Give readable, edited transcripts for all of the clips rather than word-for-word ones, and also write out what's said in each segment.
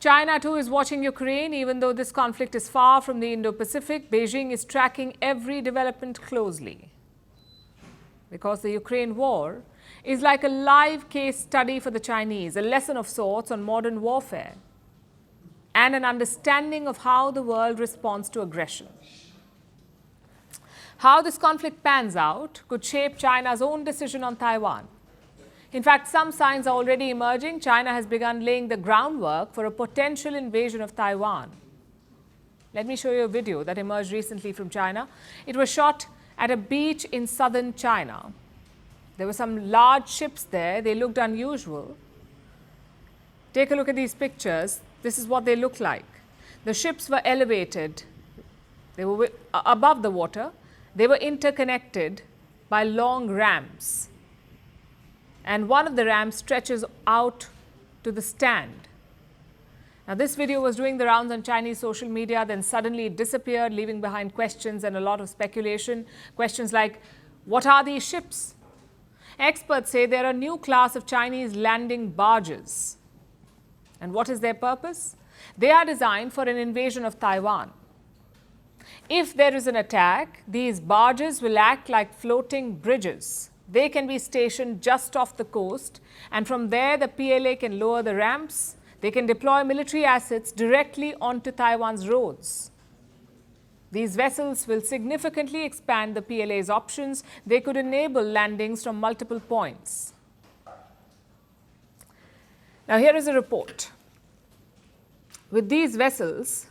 China too is watching Ukraine. Even though this conflict is far from the Indo-Pacific, Beijing is tracking every development closely. Because the Ukraine war is like a live case study for the Chinese, a lesson of sorts on modern warfare, and an understanding of how the world responds to aggression. How this conflict pans out could shape China's own decision on Taiwan. In fact, some signs are already emerging. China has begun laying the groundwork for a potential invasion of Taiwan. Let me show you a video that emerged recently from China. It was shot at a beach in southern China. There were some large ships there. They looked unusual. Take a look at these pictures. This is what they look like. The ships were elevated. They were above the water. They were interconnected by long ramps. And one of the ramps stretches out to the stand. Now, this video was doing the rounds on Chinese social media, then suddenly it disappeared, leaving behind questions and a lot of speculation. Questions like, what are these ships? Experts say they're a new class of Chinese landing barges. And what is their purpose? They are designed for an invasion of Taiwan. If there is an attack, these barges will act like floating bridges. They can be stationed just off the coast, and from there the PLA can lower the ramps. They can deploy military assets directly onto Taiwan's roads. These vessels will significantly expand the PLA's options. They could enable landings from multiple points. Now, here is a report. With these vessels,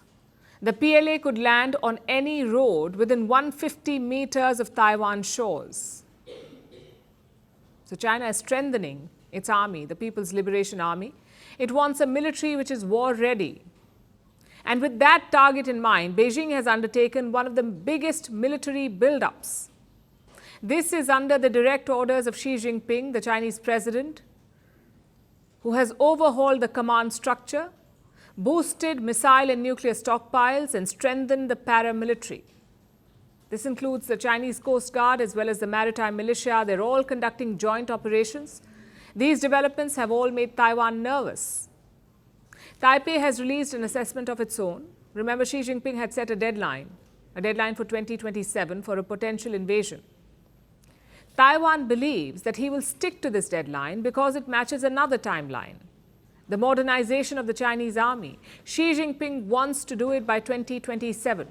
the PLA could land on any road within 150 meters of Taiwan shores. So China is strengthening its army, the People's Liberation Army. It wants a military which is war-ready. And with that target in mind, Beijing has undertaken one of the biggest military build-ups. This is under the direct orders of Xi Jinping, the Chinese president, who has overhauled the command structure, boosted missile and nuclear stockpiles, and strengthened the paramilitary. This includes the Chinese Coast Guard as well as the maritime militia. They're all conducting joint operations. These developments have all made Taiwan nervous. Taipei has released an assessment of its own. Remember, Xi Jinping had set a deadline for 2027 for a potential invasion. Taiwan believes that he will stick to this deadline because it matches another timeline, the modernization of the Chinese army. Xi Jinping wants to do it by 2027.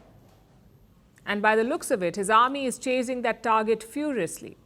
And by the looks of it, his army is chasing that target furiously.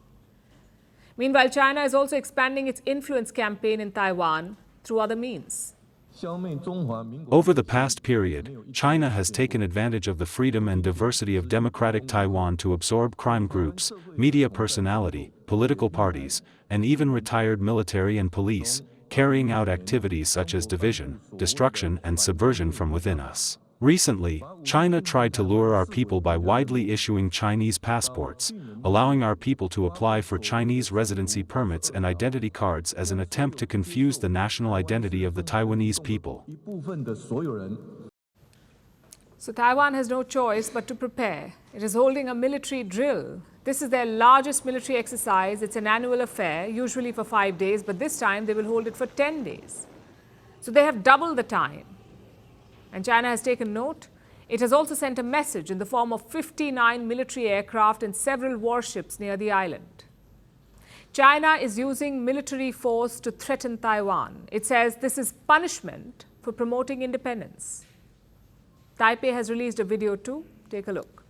Meanwhile, China is also expanding its influence campaign in Taiwan through other means. Over the past period, China has taken advantage of the freedom and diversity of democratic Taiwan to absorb crime groups, media personality, political parties, and even retired military and police, carrying out activities such as division, destruction, and subversion from within us. Recently, China tried to lure our people by widely issuing Chinese passports, allowing our people to apply for Chinese residency permits and identity cards as an attempt to confuse the national identity of the Taiwanese people. So Taiwan has no choice but to prepare. It is holding a military drill. This is their largest military exercise. It's an annual affair, usually for 5 days, but this time they will hold it for 10 days. So they have doubled the time. And China has taken note. It has also sent a message in the form of 59 military aircraft and several warships near the island. China is using military force to threaten Taiwan. It says this is punishment for promoting independence. Taipei has released a video too. Take a look.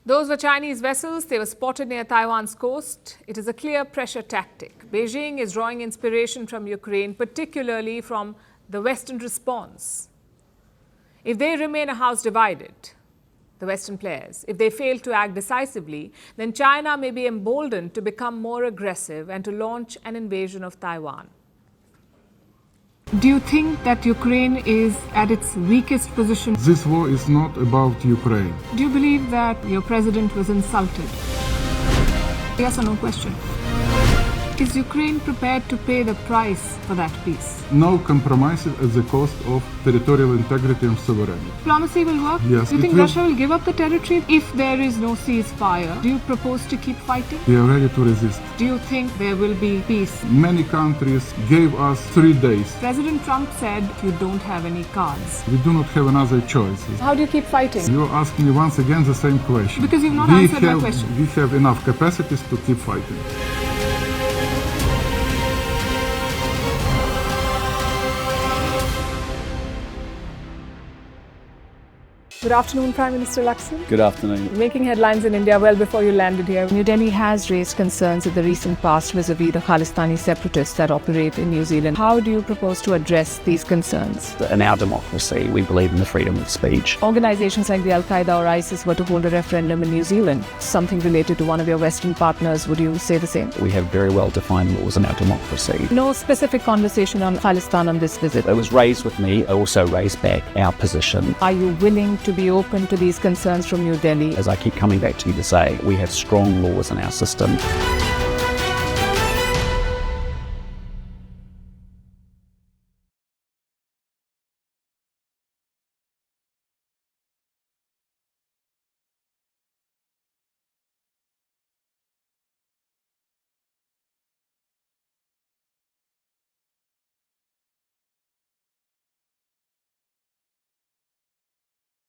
Those were Chinese vessels. They were spotted near Taiwan's coast. It is a clear pressure tactic. Beijing is drawing inspiration from Ukraine, particularly from the Western response. If they remain a house divided, the Western players, if they fail to act decisively, then China may be emboldened to become more aggressive and to launch an invasion of Taiwan. Do you think that Ukraine is at its weakest position? This war is not about Ukraine. Do you believe that your president was insulted? Yes or no question. Is Ukraine prepared to pay the price for that peace? No compromises at the cost of territorial integrity and sovereignty. Diplomacy will work? Yes, Do you it think will. Russia will give up the territory if there is no ceasefire? Do you propose to keep fighting? We are ready to resist. Do you think there will be peace? Many countries gave us 3 days. President Trump said you don't have any cards. We do not have another choice. How do you keep fighting? You ask me once again the same question. Because you've not answered my question. We have enough capacities to keep fighting. Good afternoon, Prime Minister Lakshman. Good afternoon. Making headlines in India well before you landed here. New Delhi has raised concerns in the recent past vis-a-vis the Khalistani separatists that operate in New Zealand. How do you propose to address these concerns? In our democracy, we believe in the freedom of speech. Organizations like the Al-Qaeda or ISIS were to hold a referendum in New Zealand, something related to one of your Western partners. Would you say the same? We have very well-defined laws in our democracy. No specific conversation on Khalistan on this visit. It was raised with me. I also raised back our position. Are you willing to be open to these concerns from New Delhi? As I keep coming back to you to say, we have strong laws in our system.